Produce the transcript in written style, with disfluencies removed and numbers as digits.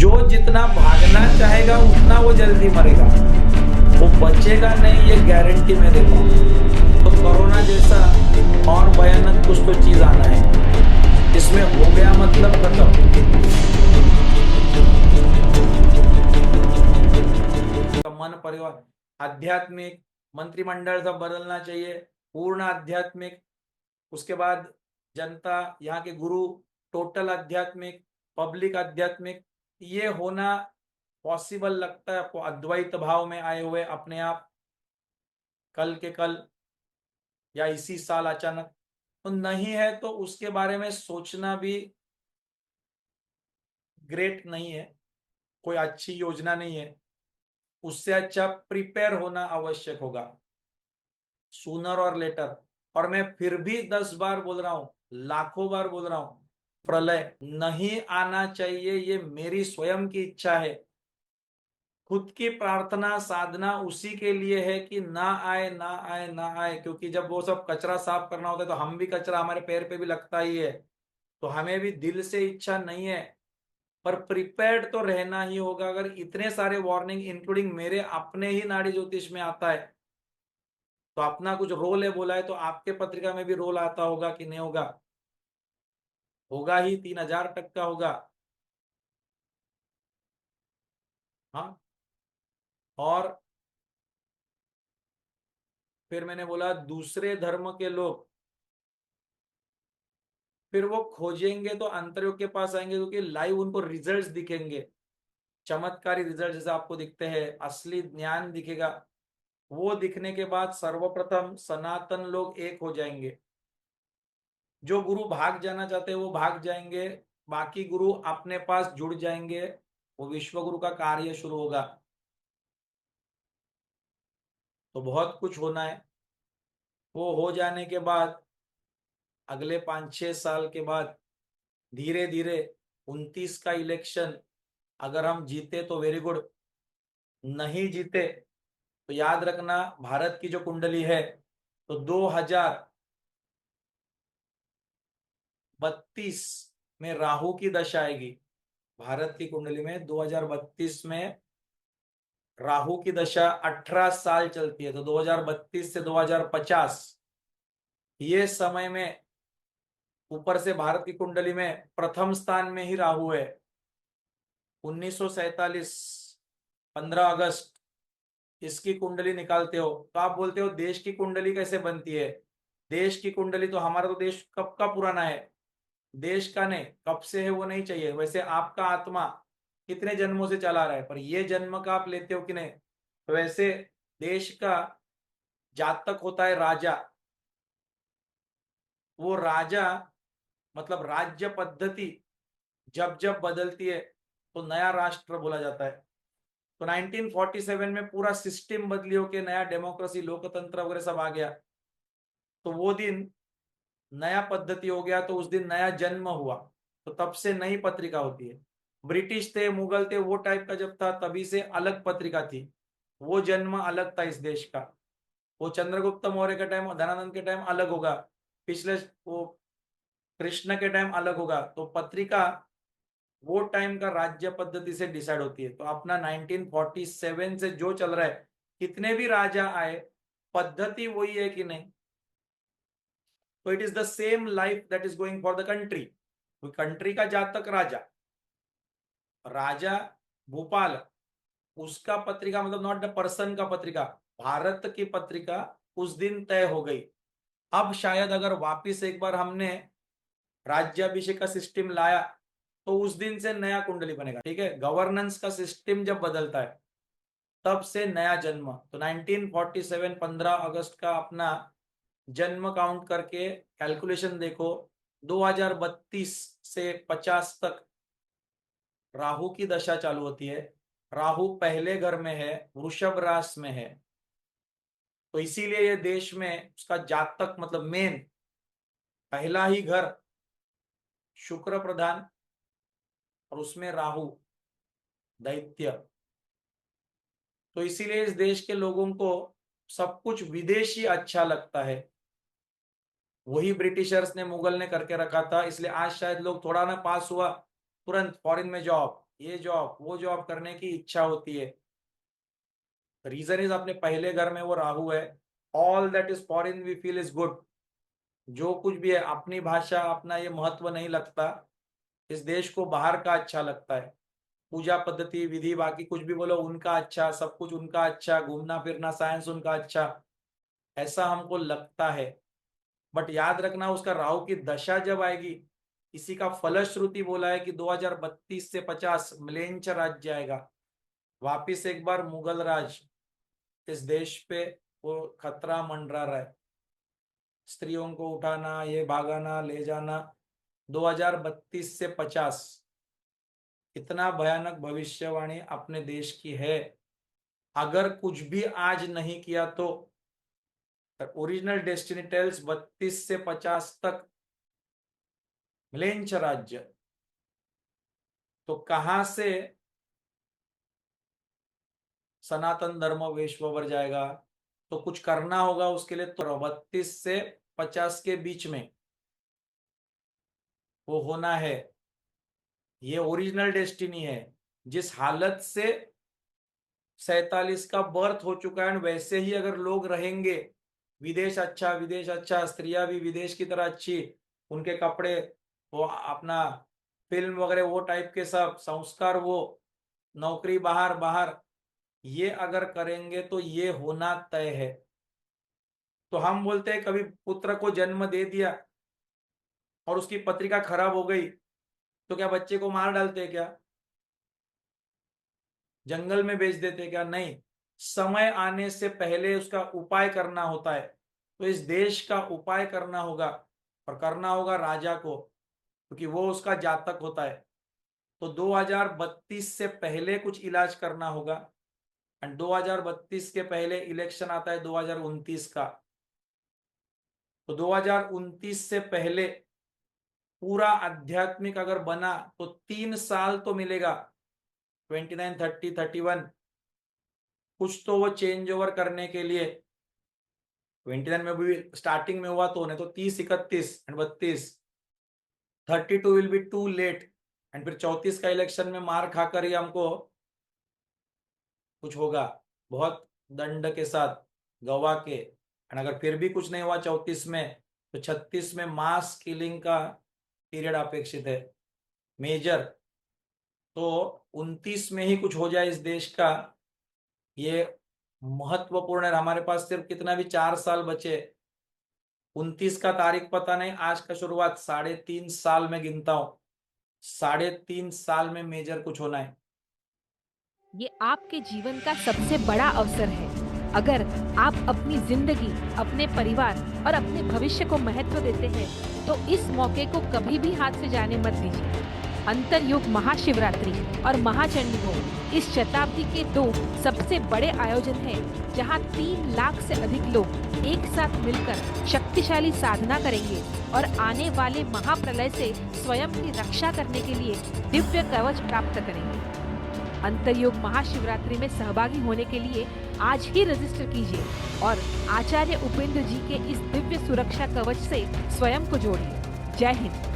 जो जितना भागना चाहेगा उतना वो जल्दी मरेगा, वो बचेगा नहीं, ये गारंटी मैं देता हूँ। तो कोरोना जैसा और भयानक कुछ तो चीज आना है, इसमें हो गया मतलब खत्म। मन परिवार आध्यात्मिक, मंत्रिमंडल सब बदलना चाहिए, पूर्ण आध्यात्मिक। उसके बाद जनता, यहाँ के गुरु टोटल आध्यात्मिक, पब्लिक आध्यात्मिक। ये होना पॉसिबल लगता है आपको अद्वैत भाव में आए हुए अपने आप कल के कल या इसी साल अचानक? तो नहीं है तो उसके बारे में सोचना भी ग्रेट नहीं है, कोई अच्छी योजना नहीं है। उससे अच्छा प्रिपेयर होना आवश्यक होगा, सूनर और लेटर। और मैं फिर भी 10 बार बोल रहा हूं, लाखों बार बोल रहा हूं, प्रलय नहीं आना चाहिए, ये मेरी स्वयं की इच्छा है। खुद की प्रार्थना साधना उसी के लिए है कि ना आए ना आए ना आए, क्योंकि जब वो सब कचरा साफ करना होता है तो हम भी कचरा हमारे पैर पे भी लगता ही है, तो हमें भी दिल से इच्छा नहीं है, पर प्रिपेयर्ड तो रहना ही होगा। अगर इतने सारे वार्निंग इंक्लूडिंग मेरे अपने ही नाड़ी ज्योतिष में आता है, तो अपना कुछ रोल है बोला है, तो आपके पत्रिका में भी रोल आता होगा कि नहीं होगा? होगा ही, 3000% होगा। हाँ। और फिर मैंने बोला दूसरे धर्म के लोग फिर वो खोजेंगे तो अंतर्योग के पास आएंगे, क्योंकि लाइव उनको रिजल्ट्स दिखेंगे, चमत्कारी रिजल्ट जैसे आपको दिखते हैं, असली ज्ञान दिखेगा। वो दिखने के बाद सर्वप्रथम सनातन लोग एक हो जाएंगे। जो गुरु भाग जाना चाहते हैं वो भाग जाएंगे, बाकी गुरु अपने पास जुड़ जाएंगे, वो विश्व गुरु का कार्य शुरू होगा। तो बहुत कुछ होना है। वो हो जाने के बाद अगले 5-6 साल के बाद धीरे धीरे 29 का इलेक्शन अगर हम जीते तो वेरी गुड, नहीं जीते तो याद रखना भारत की जो कुंडली है, तो 2032 में राहु की दशा आएगी। भारत की कुंडली में 2032 में राहु की दशा 18 साल चलती है, तो 2032 से 2050 ये समय में ऊपर से भारत की कुंडली में प्रथम स्थान में ही राहु है। 1947 15 अगस्त इसकी कुंडली निकालते हो तो आप बोलते हो देश की कुंडली कैसे बनती है? देश की कुंडली तो हमारा तो देश कब का पुराना है, देश का नहीं, कब से है वो नहीं चाहिए। वैसे आपका आत्मा कितने जन्मों से चला रहा है, पर ये जन्म का आप लेते हो कि नहीं? तो वैसे देश का जातक होता है राजा। वो राजा मतलब राज्य पद्धति जब जब बदलती है तो नया राष्ट्र बोला जाता है। तो 1947 में पूरा सिस्टम बदली होके नया डेमोक्रेसी लोकतंत्र वगैरह सब आ गया, तो वो दिन नया पद्धति हो गया, तो उस दिन नया जन्म हुआ, तो तब से नई पत्रिका होती है। ब्रिटिश थे, मुगल थे, वो टाइप का जब था तभी से अलग पत्रिका थी, वो जन्म अलग था इस देश का। वो चंद्रगुप्त मौर्य के टाइम, धनानंद के टाइम अलग होगा, पिछले वो कृष्ण के टाइम अलग होगा। तो पत्रिका वो टाइम का राज्य पद्धति से डिसाइड होती है। तो अपना 1947 से जो चल रहा है, कितने भी राजा आए, पद्धति वही है कि नहीं? तो it is the same life that is going for the country. Country का जातक राजा, राजा भूपाल, उसका पत्रिका मतलब नॉट द पर्सन का पत्रिका, भारत की पत्रिका उस दिन तय हो गई। अब शायद अगर वापिस एक बार हमने राज्याभिषेक का सिस्टम लाया तो उस दिन से नया कुंडली बनेगा, ठीक है? गवर्नेंस का सिस्टम जब बदलता है तब से नया जन्म। तो 1947 15 अगस्त का अपना जन्म काउंट करके कैलकुलेशन देखो, 2032 से 50 तक राहु की दशा चालू होती है। राहु पहले घर में है, वृषभ राशि में है, तो इसीलिए ये देश में उसका जातक मतलब मेन पहला ही घर शुक्र प्रधान, और उसमें राहु दैत्य। तो इसीलिए इस देश के लोगों को सब कुछ विदेशी अच्छा लगता है। वही ब्रिटिशर्स ने मुगल ने करके रखा था, इसलिए आज शायद लोग थोड़ा ना पास हुआ तुरंत फॉरेन में जॉब, ये जॉब वो जॉब करने की इच्छा होती है। रीजन इज अपने पहले घर में वो राहु है। All that is foreign we feel is good. जो कुछ भी है अपनी भाषा अपना ये महत्व नहीं लगता, इस देश को बाहर का अच्छा लगता है। पूजा पद्धति विधि बाकी कुछ भी बोलो उनका अच्छा, सब कुछ उनका अच्छा, घूमना फिरना साइंस उनका अच्छा, ऐसा हमको लगता है। बट याद रखना उसका राहु की दशा जब आएगी, इसी का फलश्रुति बोला है कि 2032 से 50 मिलेंच राज्य आएगा, वापिस एक बार मुगल राज इस देश पे वो खतरा मंडरा रहा है। स्त्रियों को उठाना, ये भागाना ले जाना, 2032 से 50 इतना भयानक भविष्यवाणी अपने देश की है। अगर कुछ भी आज नहीं किया तो ओरिजिनल डेस्टिनी टेल्स 32 से 50 तक मिलेंच राज्य। तो कहां से सनातन धर्म वैश्वर जाएगा? तो कुछ करना होगा उसके लिए। तो 32 से 50 के बीच में वो होना है। ये ओरिजिनल डेस्टिनी है। जिस हालत से 47 का बर्थ हो चुका है वैसे ही अगर लोग रहेंगे, विदेश अच्छा विदेश अच्छा, स्त्रियां भी विदेश की तरह अच्छी, उनके कपड़े वो अपना फिल्म वगैरह वो टाइप के सब संस्कार, वो नौकरी बाहर बाहर, ये अगर करेंगे तो ये होना तय है। तो हम बोलते हैं कभी पुत्र को जन्म दे दिया और उसकी पत्रिका खराब हो गई तो क्या बच्चे को मार डालते क्या? जंगल में बेच देते क्या? नहीं, समय आने से पहले उसका उपाय करना होता है। तो इस देश का उपाय करना होगा, और करना होगा राजा को, क्योंकि वो उसका जातक होता है। तो 2032 से पहले कुछ इलाज करना होगा। एंड 2032 के पहले इलेक्शन आता है 2029 का। तो 2029 से पहले पूरा आध्यात्मिक अगर बना तो 3 साल तो मिलेगा, 29, 30, 31, कुछ तो वो चेंज ओवर करने के लिए। 29 में भी स्टार्टिंग में हुआ तो, नहीं तो 30, 31 and 32, 32 will be too late. And फिर 34 का इलेक्शन में मार खाकर ही हमको कुछ होगा, बहुत दंड के साथ गवा के। एंड अगर फिर भी कुछ नहीं हुआ 34 में, तो 36 में मास किलिंग का पीरियड अपेक्षित है मेजर। तो 29 में ही कुछ हो जाए इस देश का, ये महत्वपूर्ण है। हमारे पास सिर्फ कितना भी 4 साल बचे, 29 का तारीख पता नहीं, आज का शुरुआत 3.5 साल में गिनता हूं, 3.5 साल में मेजर कुछ होना है। ये आपके जीवन का सबसे बड़ा अवसर है। अगर आप अपनी जिंदगी, अपने परिवार और अपने भविष्य को महत्व देते हैं, तो इस मौके को कभी भी हाथ से जाने मत दीजिए। अंतरयुग महाशिवरात्रि और महाचंडी होम इस शताब्दी के 2 सबसे बड़े आयोजन हैं, जहां 3 लाख से अधिक लोग एक साथ मिलकर शक्तिशाली साधना करेंगे और आने वाले महाप्रलय से स्वयं की रक्षा करने के लिए दिव्य कवच प्राप्त करेंगे। अंतरयुग महाशिवरात्रि में सहभागी होने के लिए आज ही रजिस्टर कीजिए और आचार्य उपेंद्र जी के इस दिव्य सुरक्षा कवच से स्वयं को जोड़िए। जय हिंद।